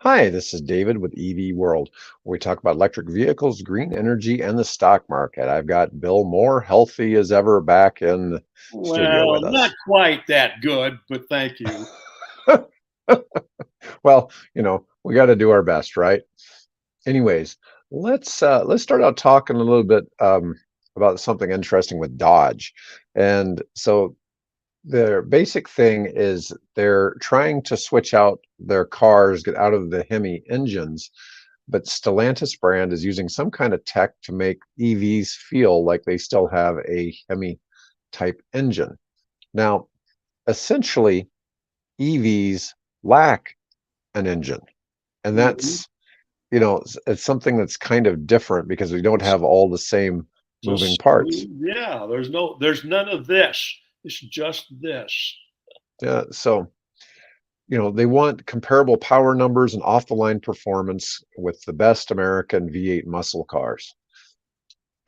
Hi, this is David with EV World, where we talk about electric vehicles, green energy, and the stock market. I've got Bill Moore, healthy as ever, back in the studio Well, with not us. quite that good, but thank you. Well, we got to do our best, right? Anyways, let's start out talking a little bit about something interesting with Dodge. And so their basic thing is they're trying to switch out their cars, get out of the Hemi engines, but Stellantis brand is using some kind of tech to make EVs feel like they still have a Hemi type engine. Now, essentially, EVs lack an engine, and Mhm. it's something that's kind of different because we don't have all the same moving Just parts. yeah, there's none of this. It's just this. So they want comparable power numbers and off-the-line performance with the best American V8 muscle cars.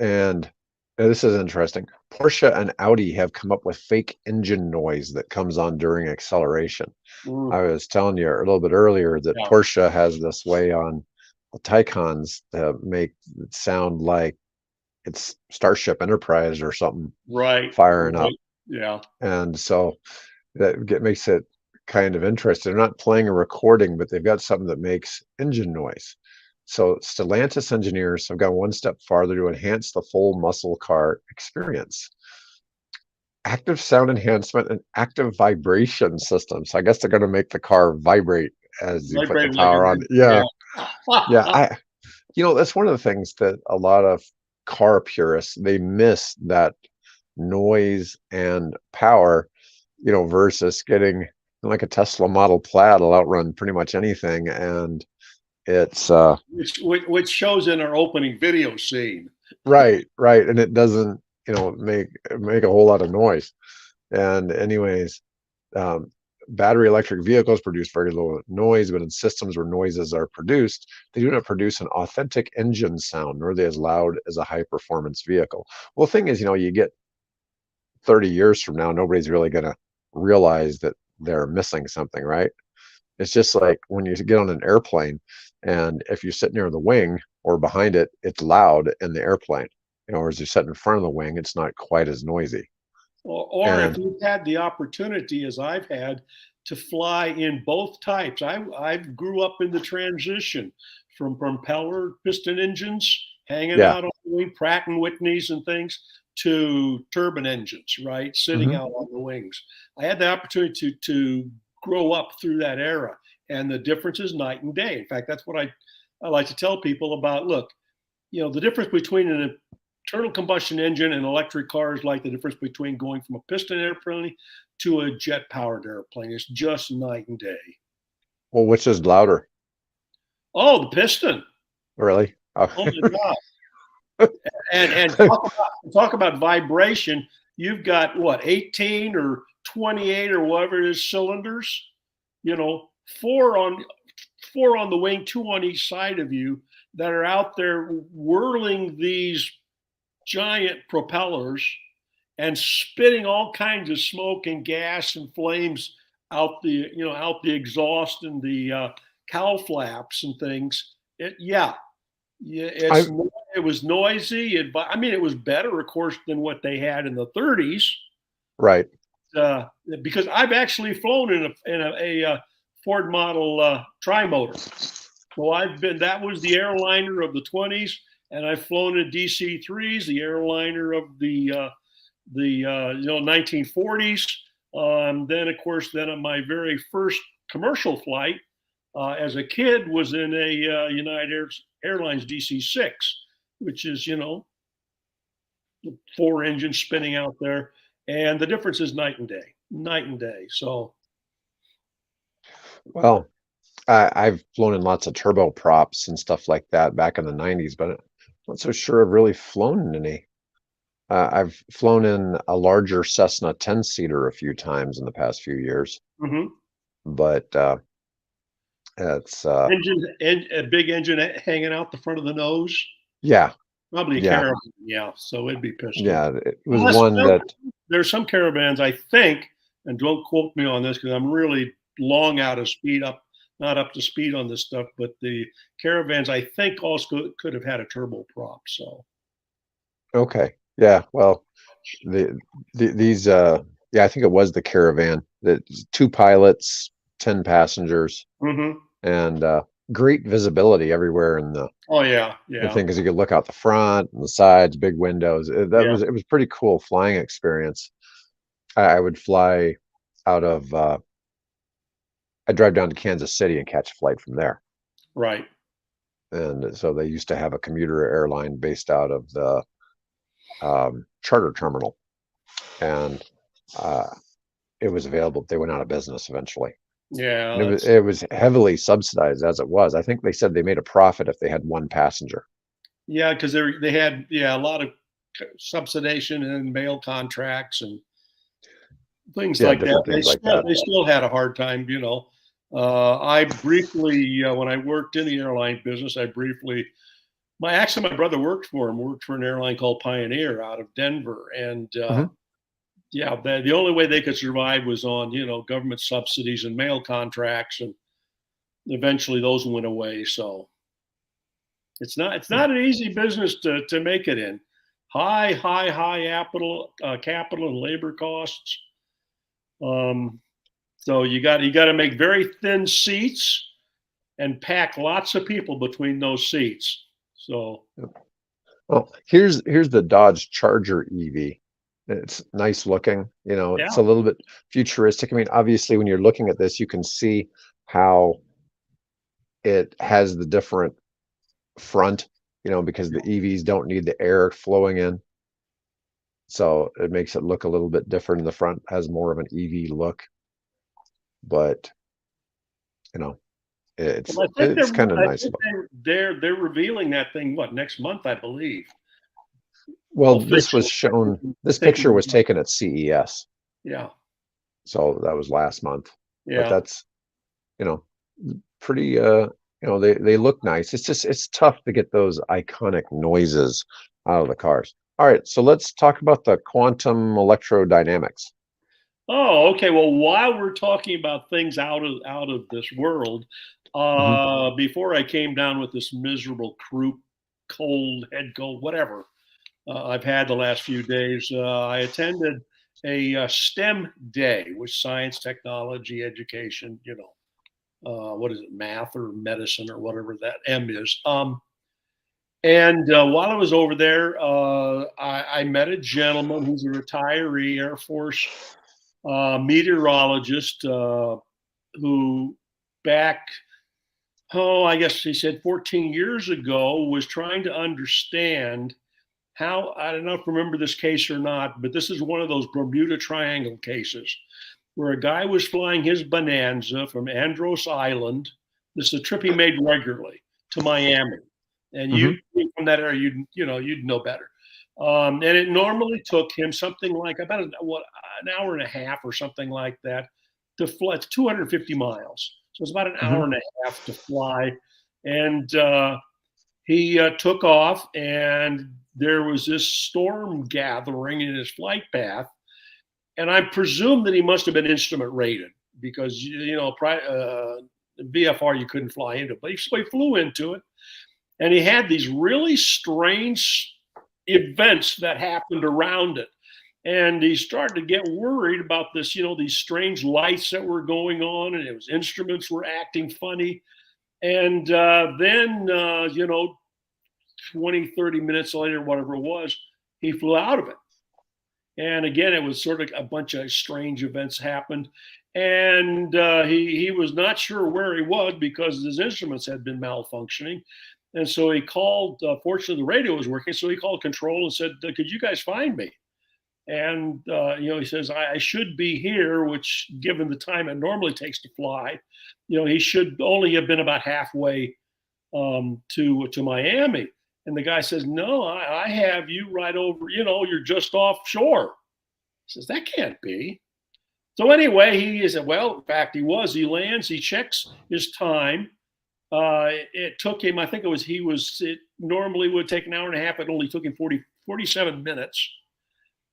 And this is interesting. Porsche and Audi have come up with fake engine noise that comes on during acceleration. Mm, I was telling you a little bit earlier that yeah, Porsche has this way on the Taycans to make it sound like it's Starship Enterprise or something right, firing up. right. Yeah. And so makes it kind of interesting. They're not playing a recording, but they've got something that makes engine noise. So Stellantis engineers have gone one step farther to enhance the full muscle car experience. Active sound enhancement and active vibration systems. I guess they're going to make the car vibrate as you put the Vibrating like power on. yeah. Yeah, yeah. That's one of the things that a lot of car purists they miss that noise and power, versus getting like a Tesla Model Plaid will outrun pretty much anything. And it's Which shows in our opening video scene. right, right. And it doesn't, make a whole lot of noise. And anyways, um, battery electric vehicles produce very low noise, but in systems where noises are produced, they do not produce an authentic engine sound, nor are they as loud as a high performance vehicle. Well, the thing is, you get 30 years from now, nobody's really going to realize that they're missing something, right? It's just like when you get on an airplane and if you sit near the wing or behind it, it's loud in the airplane. Or as you sit in front of the wing, it's not quite as noisy. Or if And you've had the opportunity, as I've had, to fly in both types. I grew up in the transition from propeller piston engines hanging yeah. out on the wing, Pratt and Whitneys and things, to turbine engines, right, sitting Hmm. out on the wings. I had the opportunity to grow up through that era, and the difference is night and day. In fact, that's what I like to tell people about. Look, the difference between an internal combustion engine and electric cars, like the difference between going from a piston airplane to a jet powered airplane. It's just night and day. Well, which is louder, Oh, the piston. really? Oh. Oh my God. And talk about vibration. You've got what, 18 or 28 or whatever it is cylinders, you know, four on four on the wing, two on each side of you that are out there whirling these giant propellers and spitting all kinds of smoke and gas and flames out the exhaust and the cowl flaps and things. Yeah, I it was noisy. It was better, of course, than what they had in the 30s. right. Uh, because I've actually flown in a Ford Model Trimotor. So that was the airliner of the 20s, and I've flown in DC-3s, the airliner of the 1940s. Then, of course, on my very first commercial flight as a kid was in a United Airlines DC-6, which is four engines spinning out there, and the difference is night and day. So Well, I've flown in lots of turboprops and stuff like that back in the 90s, but I'm not so sure I've really flown in any. I've flown in a larger Cessna 10-seater a few times in the past few years, mhm. but it's A big engine hanging out the front of the nose. yeah, Probably a yeah, caravan, yeah. So it'd be piston. yeah. It was Unless one that there's some caravans, I think, and don't quote me on this because I'm really long out of speed up not up to speed on this stuff, but the Caravans, I think, also could have had a turboprop. So, Okay. Yeah. Well, these yeah, I think it was the Caravan. The 2 pilots, 10 passengers, mm-hmm. and great visibility everywhere in Oh yeah, the yeah, thing, because you could look out the front and the sides, big windows. yeah, It was pretty cool flying experience. I would fly out of I'd drive down to Kansas City and catch a flight from there. right. And so they used to have a commuter airline based out of the charter terminal, and uh, it was available. They went out of business eventually, and Yeah, that's it was heavily subsidized as it was. I think they said they made a profit if they had 1 passenger. yeah, because they had a lot of subsidization and mail contracts and things Yeah, like that. different things like that. They still had a hard time, you know. I briefly, when I worked in the airline business, my brother worked for an airline called Pioneer out of Denver, and Hmm. yeah, the only way they could survive was on government subsidies and mail contracts, and eventually those went away. So it's not an easy business to make it in. High capital and labor costs. Um, so you got to make very thin seats and pack lots of people between those seats. So Well, here's the Dodge Charger EV. It's nice looking. It's yeah, a little bit futuristic. I mean, obviously, when you're looking at this, you can see how it has the different front, because the EVs don't need the air flowing in. So it makes it look a little bit different in the front, has more of an EV look, but you know, well, it's kind of I nice think look. they're revealing that thing next month, I believe. Well, Officially, this picture taking was taken at CES, yeah, so that was last month. But yeah. that's, you know, pretty they look nice. It's tough to get those iconic noises out of the cars. All right, so let's talk about the quantum electrodynamics. Oh, okay. Well, while we're talking about things out of this world, Hmm. before I came down with this miserable croup, head cold, whatever I've had the last few days, I attended a STEM day with science, technology, education. What is it, math or medicine or whatever that M is. And while I was over there, I met a gentleman who's a retiree Air Force meteorologist who back, I guess he said 14 years ago, was trying to understand how, I don't know if you remember this case or not, but this is one of those Bermuda Triangle cases where a guy was flying his Bonanza from Andros Island. This is a trip he made regularly to Miami. And you Hmm. from that area, you'd know better. And it normally took him something like about an hour and a half or something like that to fly. It's 250 miles, so it's about an Hmm. hour and a half to fly. And he took off, and there was this storm gathering in his flight path, and I presume that he must have been instrument rated because VFR you couldn't fly into, but so he flew into it, and he had these really strange events that happened around it. And he started to get worried about this, these strange lights that were going on, and it was instruments were acting funny. And then, 20, 30 minutes later, whatever it was, he flew out of it. And again, it was sort of a bunch of strange events happened. And he was not sure where he was because his instruments had been malfunctioning. And so he called, fortunately, the radio was working. So he called control and said, could you guys find me? And, he says, I should be here, which given the time it normally takes to fly, he should only have been about halfway to Miami. And the guy says, no, I have you right over, you're just offshore. He says, that can't be. So anyway, he is, well, in fact, he lands, he checks his time. It took him, I think it normally would take an hour and a half. It only took him 47 minutes.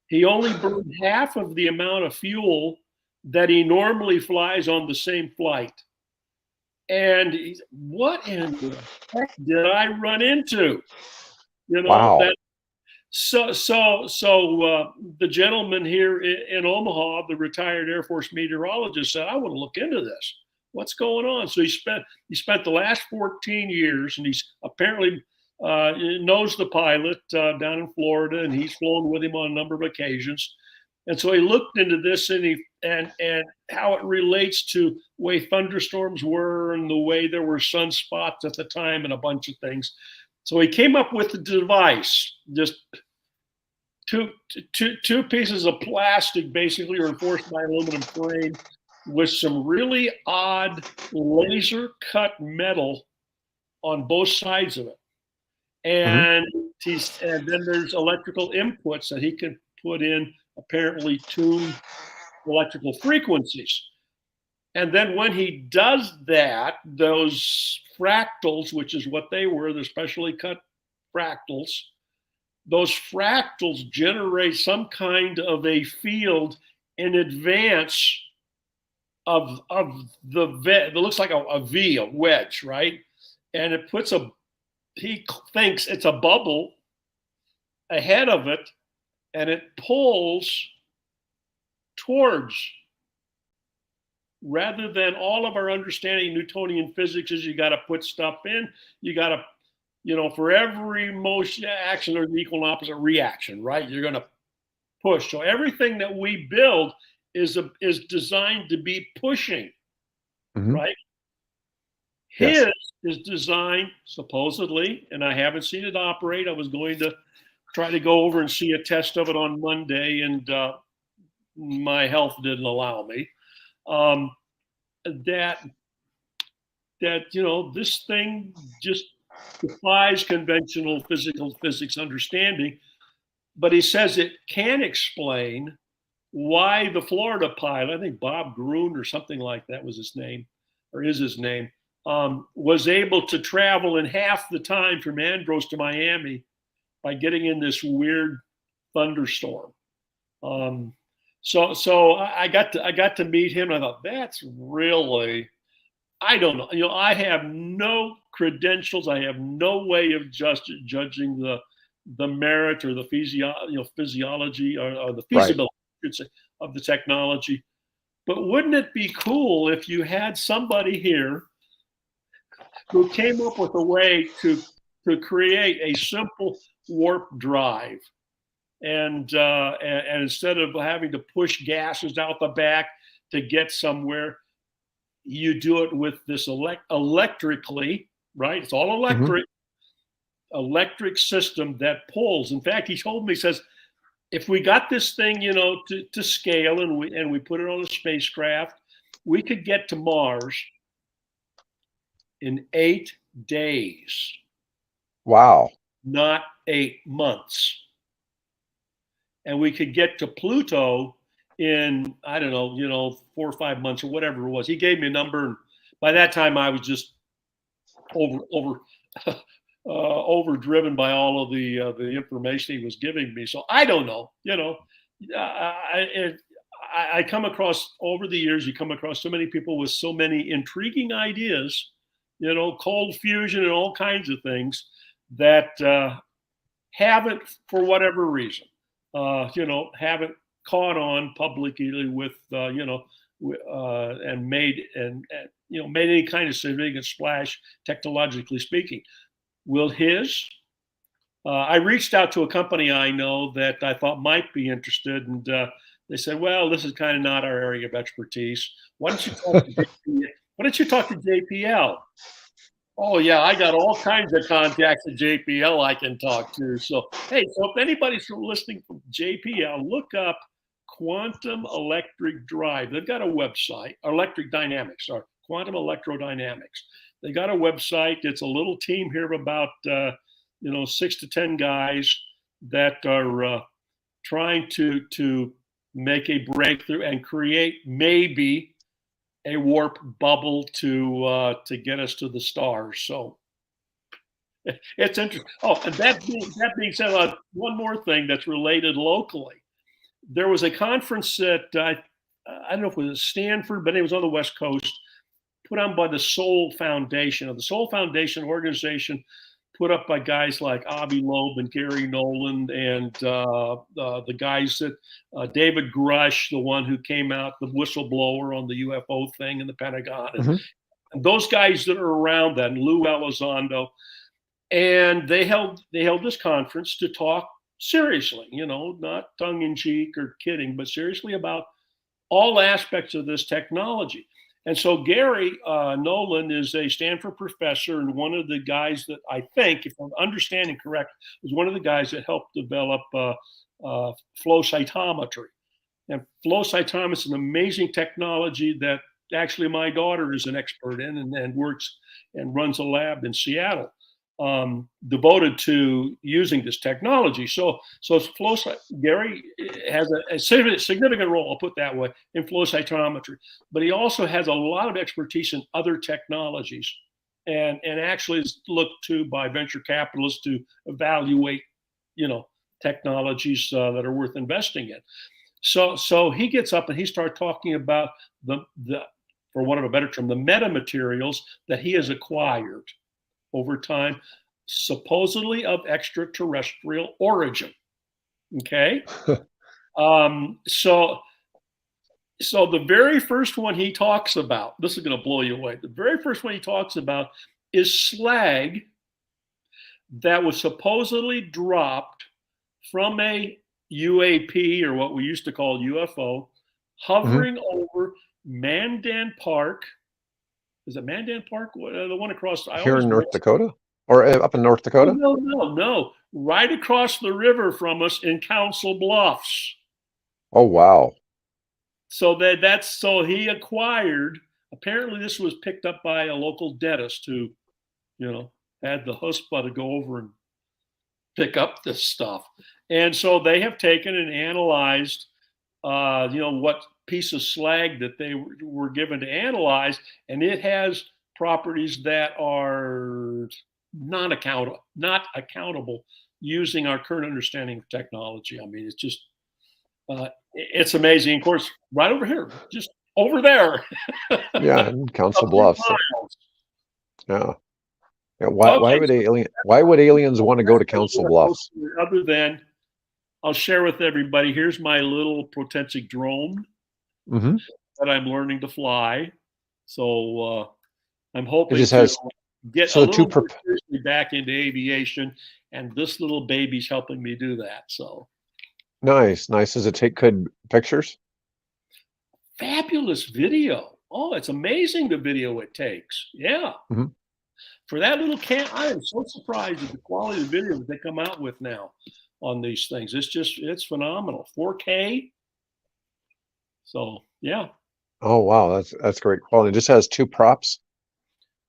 He only burned half of the amount of fuel that he normally flies on the same flight. And he's, what in the heck did I run into? You know, Wow. that the gentleman here in Omaha, the retired Air Force meteorologist, said, I want to look into this. What's going on? So he spent the last 14 years, and he's apparently knows the pilot down in Florida, and he's flown with him on a number of occasions. And so he looked into this, and how it relates to the way thunderstorms were and the way there were sunspots at the time and a bunch of things. So he came up with the device, just two pieces of plastic, basically reinforced by aluminum frame, with some really odd laser cut metal on both sides of it. And and then there's electrical inputs that he can put in, apparently tune electrical frequencies. And then when he does that, those fractals, which is what they were, the specially cut fractals, those fractals generate some kind of a field in advance of the it looks like a V, a wedge, right? And it puts he thinks it's a bubble ahead of it, and it pulls towards, rather than all of our understanding Newtonian physics is you got to put stuff in, you got to, for every motion action, there's an equal and opposite reaction, right? You're going to push. So everything that we build is designed to be pushing, right? His is designed supposedly, and I haven't seen it operate. I was going to try to go over and see a test of it on Monday, and my health didn't allow me. That this thing just defies conventional physics understanding, but he says it can explain why the Florida pilot, I think Bob Gruen or something like that was his name, or is his name, was able to travel in half the time from Andros to Miami by getting in this weird thunderstorm. So I got to meet him, and I thought, that's really, I don't know. I have no credentials. I have no way of just judging the merit or the physiology or the feasibility, I should say, of the technology. But wouldn't it be cool if you had somebody here who came up with a way to create a simple warp drive, and instead of having to push gases out the back to get somewhere, you do it with this electrically, right? It's all electric system that pulls. In fact, he told me, he says, if we got this thing, to scale, and we put it on a spacecraft, we could get to Mars in 8 days. Wow. Not 8 months. And we could get to Pluto in, I don't know, 4 or 5 months or whatever it was. He gave me a number, and by that time I was just overdriven by all of the information he was giving me. So I don't know. I come across, over the years, you come across so many people with so many intriguing ideas, cold fusion and all kinds of things that haven't, for whatever reason, haven't caught on publicly with, and made any kind of significant splash, technologically speaking. Will his? I reached out to a company I know that I thought might be interested, and they said, "Well, this is kind of not our area of expertise. Why don't you talk to JPL?" Oh yeah, I got all kinds of contacts at JPL I can talk to. So hey, if anybody's listening from JPL, look up Quantum Electric Drive. They've got a website, Electric Dynamics, or Quantum Electrodynamics. They got a website. It's a little team here of about 6 to 10 guys that are trying to make a breakthrough and create maybe a warp bubble to get us to the stars. So it's interesting. Oh, and that being said, one more thing that's related locally. There was a conference at I don't know if it was Stanford, but it was on the West Coast, put on by the Soul Foundation. The Soul Foundation organization put up by guys like Avi Loeb and Gary Nolan and the guys that David Grush, the one who came out, the whistleblower on the UFO thing in the Pentagon, and those guys that are around that, and Lou Elizondo, and they held this conference to talk seriously, not tongue in cheek or kidding, but seriously about all aspects of this technology. And so Gary Nolan is a Stanford professor and one of the guys that I think, if I'm understanding correct, was one of the guys that helped develop flow cytometry. And flow cytometry is an amazing technology that actually my daughter is an expert in and works and runs a lab in Seattle devoted to using this technology. So Gary has a significant role, I'll put that way, in flow cytometry, but he also has a lot of expertise in other technologies and actually is looked to by venture capitalists to evaluate, technologies that are worth investing in. So he gets up and he starts talking about the for want of a better term, the metamaterials that he has acquired over time, supposedly of extraterrestrial origin. Okay. So the very first one he talks about, this is going to blow you away. The very first one he talks about is slag that was supposedly dropped from a UAP, or what we used to call UFO, hovering over Mandan Park. Is it Mandan Park? The one across here in North Dakota, or up in North Dakota? No, right across the river from us in Council Bluffs. Oh wow! So so he acquired. Apparently, this was picked up by a local dentist who, had the chutzpah to go over and pick up this stuff. And so they have taken and analyzed, what piece of slag that they were given to analyze, and it has properties that are not accountable using our current understanding of technology. I mean, it's just it's amazing. Of course, right over here, just over there. Yeah, in Council Bluffs. Yeah. Why would aliens want to go to Council Bluffs? Other than, I'll share with everybody. Here's my little Protensic drone that I'm learning to fly. So I'm hoping to get a little bit back into aviation, and this little baby's helping me do that. So nice. Does it take good pictures? Fabulous video. Oh, it's amazing the video it takes. Yeah. For that little I am so surprised at the quality of the video that they come out with now on these things. It's phenomenal. 4K. So yeah. Oh wow, that's great quality. It just has 2 props.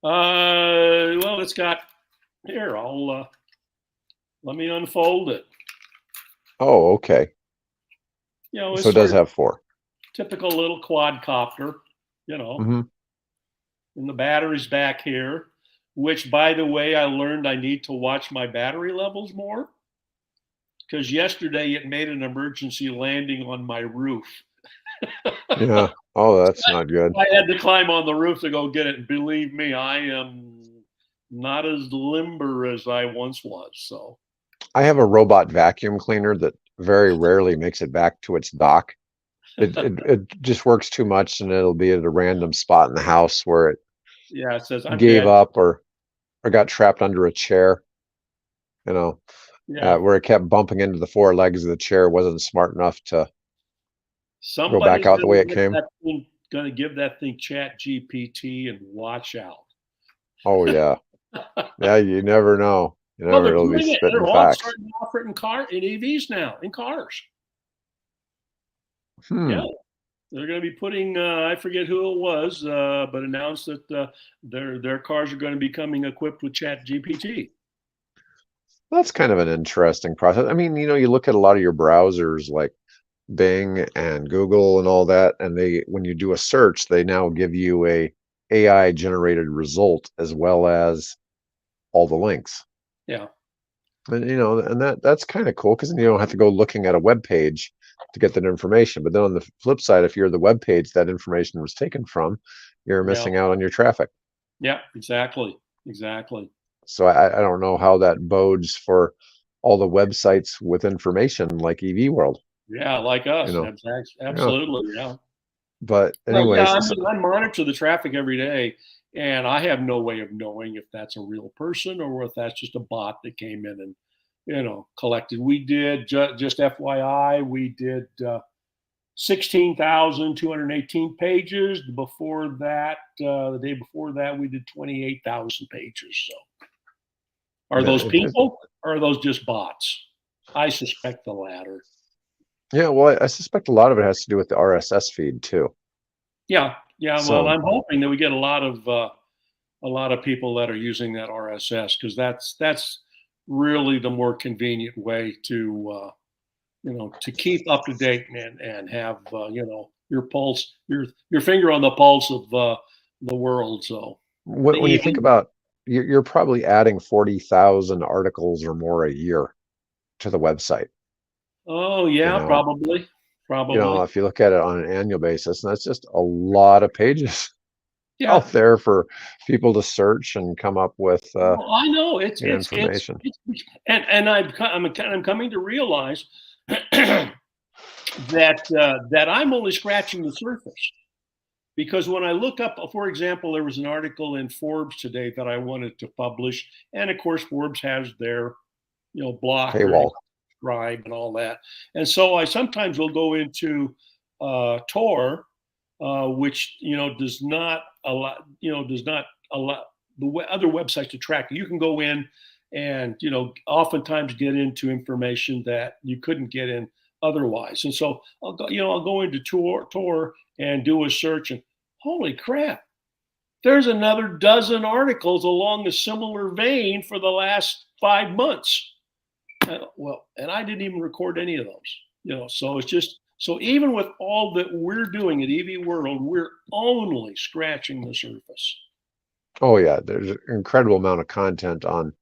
Well, it's got here. I'll let me unfold it. Oh, okay. So it does have 4. Typical little quadcopter, And the battery's back here, which, by the way, I learned I need to watch my battery levels more, because yesterday it made an emergency landing on my roof. Yeah. Oh, that's not good. I had to climb on the roof to go get it. And believe me, I am not as limber as I once was. So I have a robot vacuum cleaner that very rarely makes it back to its dock. It just works too much, and it'll be at a random spot in the house where it says I'm gave dead. up or got trapped under a chair, where it kept bumping into the 4 legs of the chair. Wasn't smart enough to go back out the way it came. Going to give that thing Chat GPT and watch out. Oh yeah. Yeah, you never know. It'll be spitting They're facts. all starting to offer it in EVs now, in cars. Yeah, they're going to be putting. I forget who it was, but announced that their cars are going to be coming equipped with Chat GPT. That's kind of an interesting process. I mean, you look at a lot of your browsers like Bing and Google and all that, and when you do a search, they now give you a AI generated result as well as all the links. Yeah. And and that's kind of cool, because then you don't have to go looking at a web page to get that information. But then on the flip side, if you're the web page that information was taken from, you're Yeah. missing out on your traffic. Yeah. Exactly. Exactly. So I don't know how that bodes for all the websites with information like EV World, Yeah. Like you us. know. Yeah. Absolutely. Yeah. But Well, yeah, anyways, I so, mean, I monitor the traffic every day, and I have no way of knowing if that's a real person or if that's just a bot that came in and, collected. We did just FYI, we did 16,218 pages. Before that, the day before that, we did 28,000 pages. So, are those people or are those just bots? I suspect the latter. yeah, well, I suspect a lot of it has to do with the RSS feed too. Yeah, yeah. Well, So I'm hoping that we get a lot of people that are using that RSS because that's really the more convenient way to to keep up to date and have your pulse your finger on the pulse of the world. So the when you think EV. about, you're probably adding 40,000 articles or more a year to the website. Oh You yeah, know, probably. if you look at it on an annual basis, and that's just a lot of pages Yeah. out there for people to search and come up with Well, I know information. and I'm coming to realize that that I'm only scratching the surface. Because when I look up, for example, there was an article in Forbes today that I wanted to publish, and of course, Forbes has their, blocker and Paywall. subscribe and all that. And so I sometimes will go into Tor, which does not allow other websites to track. You can go in and oftentimes get into information that you couldn't get in otherwise. And so I'll go into Tor and do a search, and holy crap, there's another dozen articles along a similar vein for the last 5 months. Well, and I didn't even record any of those. So it's just so even with all that we're doing at EV World, we're only scratching the surface. Oh yeah, there's an incredible amount of content on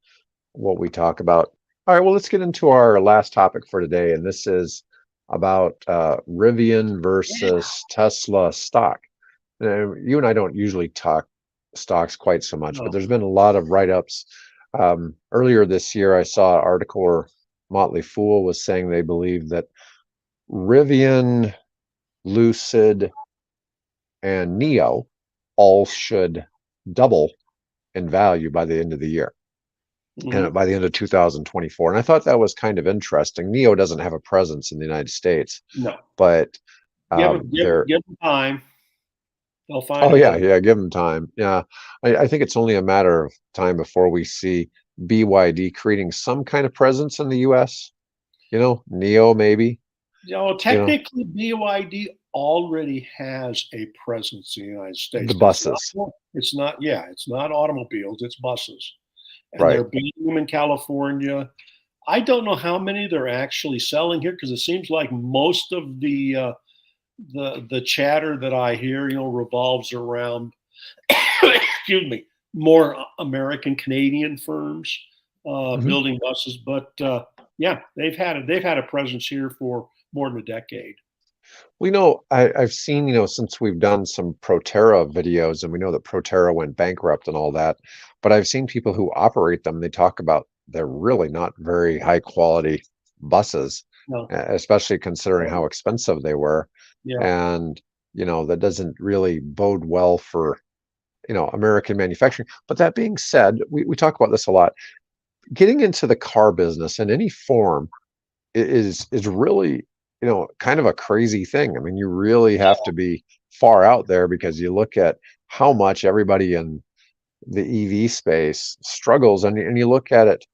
what we talk about. All right, well, let's get into our last topic for today, and this is about Rivian Yeah. versus Tesla stock. You and I don't usually talk stocks quite so much, but No. there's been a lot of write-ups. Earlier this year, I saw an article where Motley Fool was saying they believe that Rivian, Lucid, and Neo all should double in value by the end of the year, and Hmm. by the end of 2024. And I thought that was kind of interesting. Neo doesn't have a presence in the United States, No. but Give them they're give them time. They'll find oh a yeah, way. yeah, give them time. Yeah, I think it's only a matter of time before we see BYD creating some kind of presence in the US. Neo maybe, you know, Technically, BYD already has a presence in the United the States. buses, It's not automobiles, it's buses. And right? they're building them in California. I don't know how many they're actually selling here because it seems like most of the chatter that I hear, revolves around excuse me, more American Canadian firms Mhm. building buses. But yeah, they've had a presence here for more than a decade. We know I've seen, since we've done some ProTerra videos, and we know that ProTerra went bankrupt and all that, but I've seen people who operate them. They talk about they're really not very high quality buses, No, especially considering how expensive they were. yeah, And, that doesn't really bode well for, American manufacturing. But that being said, we talk about this a lot. Getting into the car business in any form is really, kind of a crazy thing. I mean, you really have to be far out there because you look at how much everybody in the EV space struggles, and you look at it,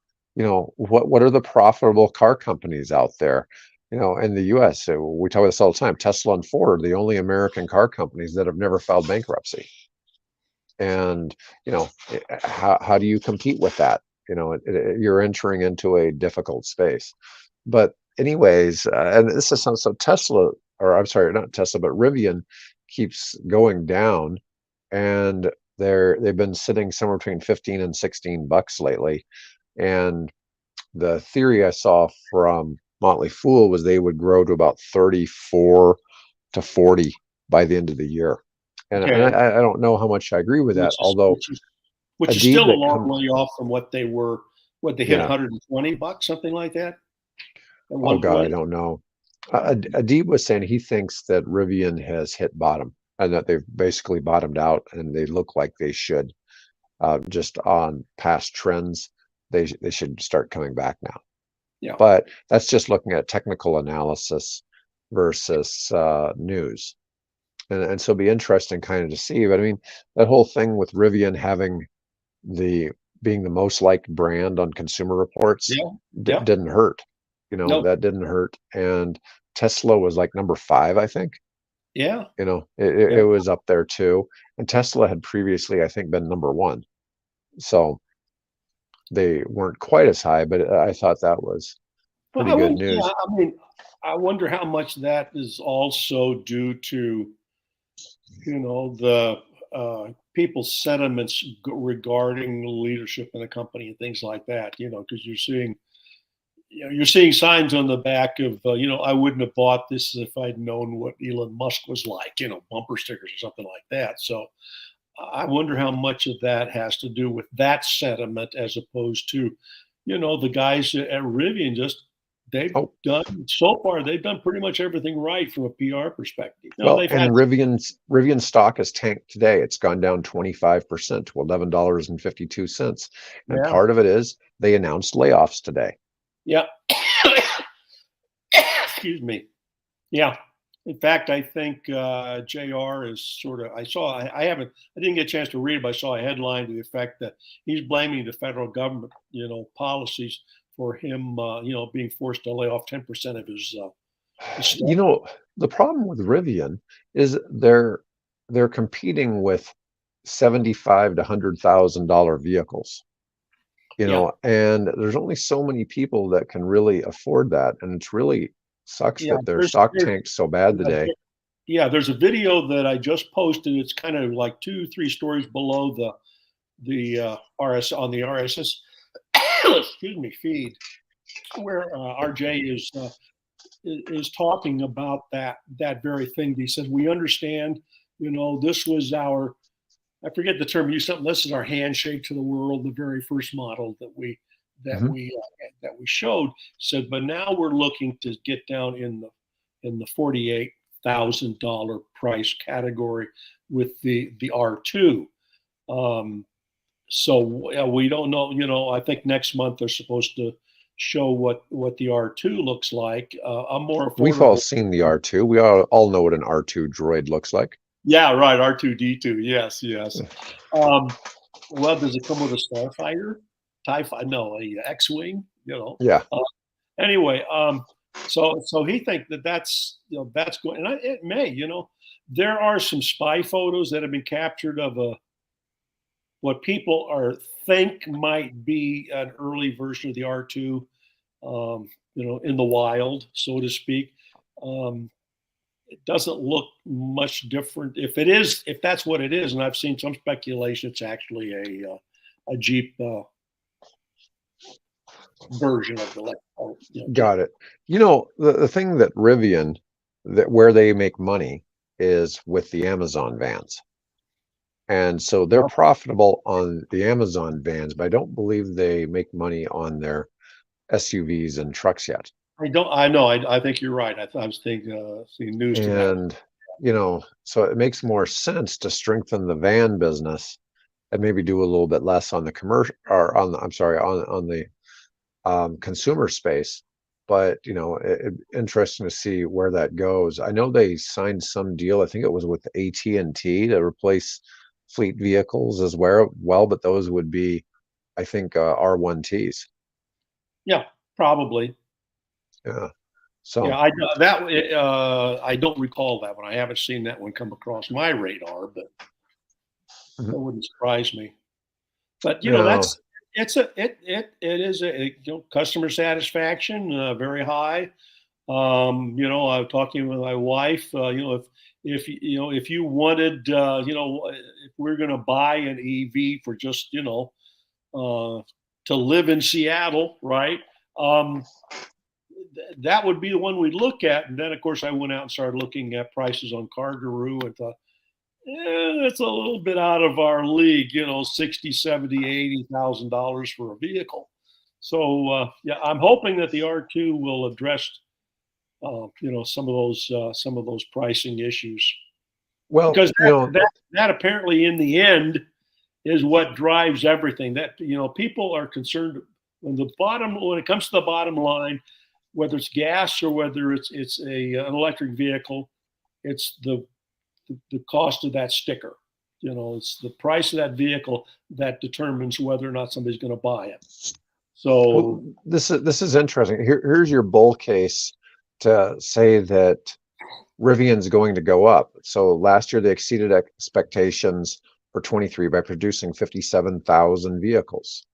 what are the profitable car companies out there? In the US, so we talk about this all the time. Tesla and Ford are the only American car companies that have never filed bankruptcy. And, how do you compete with that? You're entering into a difficult space. But anyways, and this is so Tesla, or I'm sorry, not Tesla, but Rivian keeps going down, and they've been sitting somewhere between 15 and $16 lately. And the theory I saw from Motley Fool was they would grow to about 34 to 40 by the end of the year. And Okay. I don't know how much I agree with that, Which is although which is Adib still a that long come, way off from what they were. What they hit yeah, $120, something like that, at oh one God, I point. don't know. Adib was saying he thinks that Rivian has hit bottom and that they've basically bottomed out and they look like they should. Just on past trends, they should start coming back now. Yeah. But that's just looking at technical analysis versus news. And so it'll be interesting kind of to see. But I mean, that whole thing with Rivian having the being the most liked brand on Consumer Reports Yeah. Yeah. didn't hurt. No. That didn't hurt. And Tesla was like number 5, I think. Yeah. It Yeah. was up there too. And Tesla had previously, I think, been number 1. So they weren't quite as high, but I thought that was Well, pretty good yeah. news. I mean, I wonder how much that is also due to the people's sentiments regarding leadership in the company and things like that. Because you're seeing signs on the back of I wouldn't have bought this if I'd known what Elon Musk was like. Bumper stickers or something like that. So I wonder how much of that has to do with that sentiment as opposed to, the guys at Rivian Oh, they've done pretty much everything right from a PR perspective. well, They've and had, Rivian stock has tanked today. It's gone down 25% to $11.52. And yeah, part of it is they announced layoffs today. yeah, excuse me. Yeah. In fact, I think JR is sort of, I didn't get a chance to read it, but I saw a headline to the effect that he's blaming the federal government, policies for him, being forced to lay off 10% of his staff. The problem with Rivian is they're competing with 75 to $100,000 vehicles. Yeah. And there's only so many people that can really afford that, and it's really sucks Yeah. that their stock tanked so bad today. Yeah. There's a video that I just posted. It's kind of like 2-3 stories below the RS on the RSS, excuse me, feed, where RJ is talking about that very thing. He says, we understand, this was I forget the term, use something, this is our handshake to the world, the very first model that we Mhm. showed. Said, but now we're looking to get down in the $48,000 price category with the R2. So we don't know. I think next month they're supposed to show what the R2 looks like. A more We've all affordable. seen the R2. We all know what an R2 droid looks like. Yeah, right. R2D2. Yes, yes. Well, does it come with a starfighter? TIE fighter? No, a X-wing. Yeah. Anyway, so he thinks that's going, and it may. There are some spy photos that have been captured of what people think might be an early version of the R2, in the wild, so to speak. It doesn't look much different. If that's what it is, and I've seen some speculation, it's actually a Jeep version of the Got it. The thing that Rivian, that where they make money is with the Amazon vans. And so they're profitable on the Amazon vans, but I don't believe they make money on their SUVs and trucks yet. I know. I think you're right. I was seeing news to that. And, so it makes more sense to strengthen the van business and maybe do a little bit less on the commercial or I'm sorry, on the consumer space. But, interesting to see where that goes. I know they signed some deal. I think it was with AT&T to replace fleet vehicles as well, but those would be, I think, R1Ts. Yeah, probably. Yeah. Yeah, So I don't recall that one. I haven't seen that one come across my radar, but that wouldn't surprise me. But no, it is customer satisfaction very high. I'm talking with my wife. If you wanted, if we're going to buy an EV for just to live in Seattle, right? that would be the one we'd look at. And then, of course, I went out and started looking at prices on CarGuru and thought, it's a little bit out of our league, you know, 60, 70, $80,000 for a vehicle. So yeah, I'm hoping that the R2 will address, you know, some of those pricing issues, Well, because you know, that apparently in the end is what drives everything. That, you know, people are concerned when it comes to the bottom line, whether it's gas or whether it's an electric vehicle, it's the cost of that sticker. You know, it's the price of that vehicle that determines whether or not somebody's going to buy it. So well, this is interesting. Here's your bull case to say that Rivian's going to go up. So last year they exceeded expectations for 23 by producing 57,000 vehicles.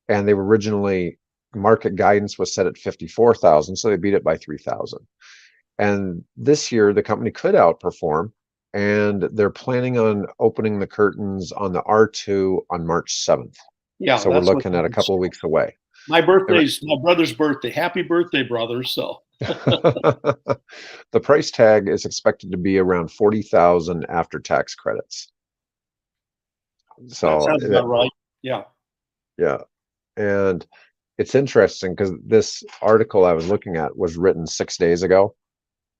And they were originally, market guidance was set at 54,000, so they beat it by 3,000. And this year the company could outperform, and they're planning on opening the curtains on the R2 on March 7th. yeah, So we're looking at a couple of weeks away. My birthday's my brother's birthday. Happy birthday, brother. So The price tag is expected to be around 40,000 after tax credits. that So sounds about right. Yeah. yeah, and it's interesting because this article I was looking at was written 6 days ago,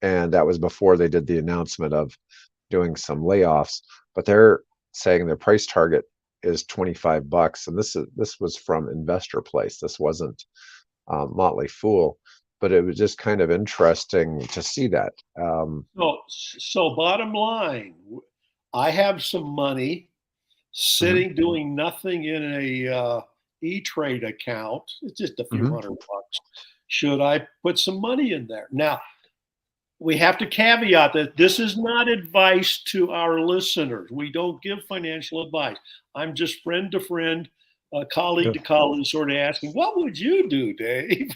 and that was before they did the announcement of doing some layoffs. But they're saying their price target is $25, and this was from Investor Place. This wasn't Motley Fool, but it was just kind of interesting to see that. So bottom line, I have some money sitting doing nothing in a E-Trade account. It's just a few $100. Should I put some money in there? Now, we have to caveat that this is not advice to our listeners. We don't give financial advice. I'm just friend to friend, colleague to colleague, sort of asking, what would you do, Dave?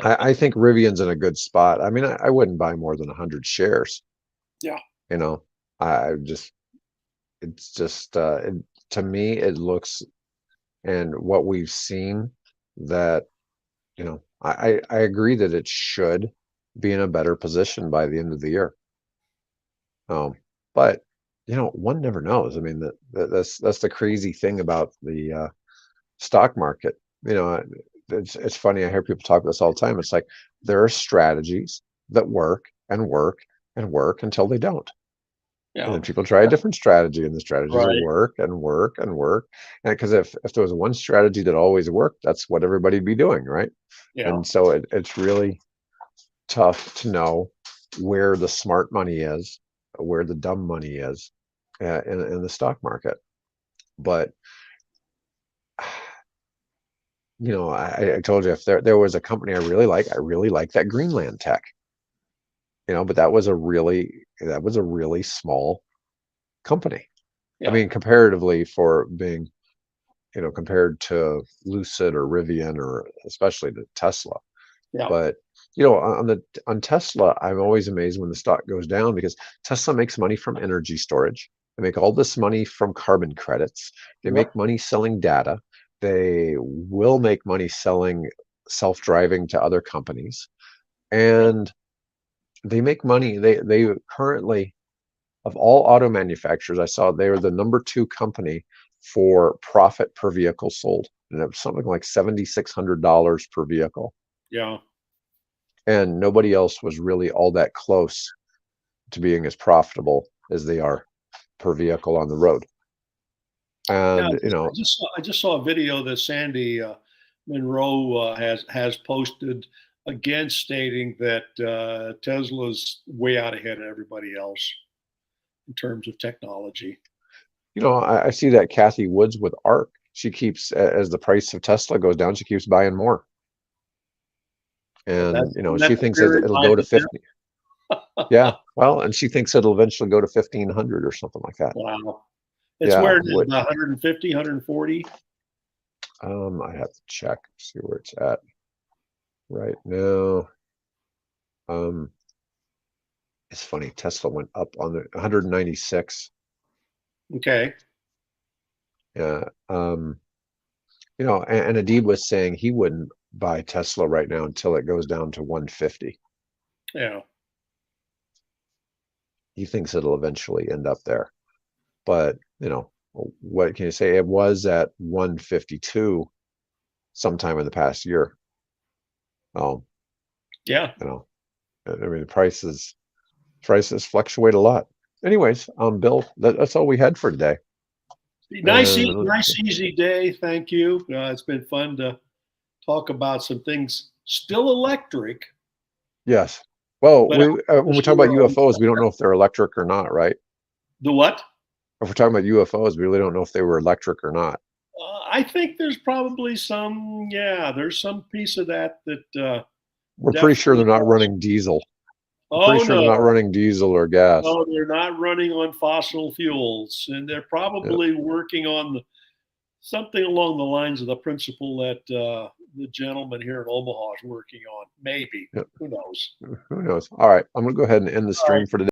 I think Rivian's in a good spot. I mean, I wouldn't buy more than 100 shares. Yeah. You know, it's just to me, it looks, and what we've seen, that, you know, I agree that it should be in a better position by the end of the year. But you know, one never knows. I mean, that's the crazy thing about the stock market. You know, it's funny. I hear people talk this all the time. It's like there are strategies that work and work and work until they don't. Yeah. And then people try a different strategy, and the strategies Right. will work and work and work. And because if there was one strategy that always worked, that's what everybody'd be doing, right? Yeah. And so it's really tough to know where the smart money is, where the dumb money is in the stock market. But you know, I told you, if there was a company I really like that Greenland Tech. You know, but that was a really small company. Yeah. I mean, comparatively, for being, you know, compared to Lucid or Rivian, or especially to Tesla. Yeah. But you know, on Tesla, I'm always amazed when the stock goes down, because Tesla makes money from energy storage. They make all this money from carbon credits. They make money selling data. They will make money selling self-driving to other companies, and they make money. They currently, of all auto manufacturers, I saw they were the #2 company for profit per vehicle sold, and it was something like $7,600 per vehicle. Yeah. And nobody else was really all that close to being as profitable as they are per vehicle on the road. And Yeah, you know, I just saw a video that Sandy Monroe has posted, again, stating that Tesla's way out ahead of everybody else in terms of technology. you know, I see that Kathy Woods with ARC. She keeps, as the price of Tesla goes down, she keeps buying more. And you know, she thinks it'll go to 50. Yeah, well, and she thinks it'll eventually go to 1,500 or something like that. Wow. It's Yeah, where it is, about 150, 140. I have to check, see where it's at right now. It's funny, Tesla went up on the 196. Okay. Yeah. You know, and Adib was saying he wouldn't buy Tesla right now until it goes down to 150. Yeah. He thinks it'll eventually end up there. But, you know, what can you say? It was at 152 sometime in the past year. Yeah. You know, I mean, the prices fluctuate a lot. Anyways, Bill, that's all we had for today. Nice, And nice, easy day. Thank you. It's been fun to talk about some things still electric. yes, well, But when we talk about UFOs, we don't know if they're electric or not, right? the what? If we're talking about UFOs, we really don't know if they were electric or not. I think there's probably some. Yeah, there's some piece of that We're pretty sure they're definitely. not running diesel. We're pretty Oh sure they're not no, running diesel or gas. no, they're not running on fossil fuels, and they're Yep. probably working on something along the lines of the principle that the gentleman here in Omaha is working on. Maybe. Yep. Who knows? Who knows? All right, I'm gonna go ahead and end the All right. stream for today.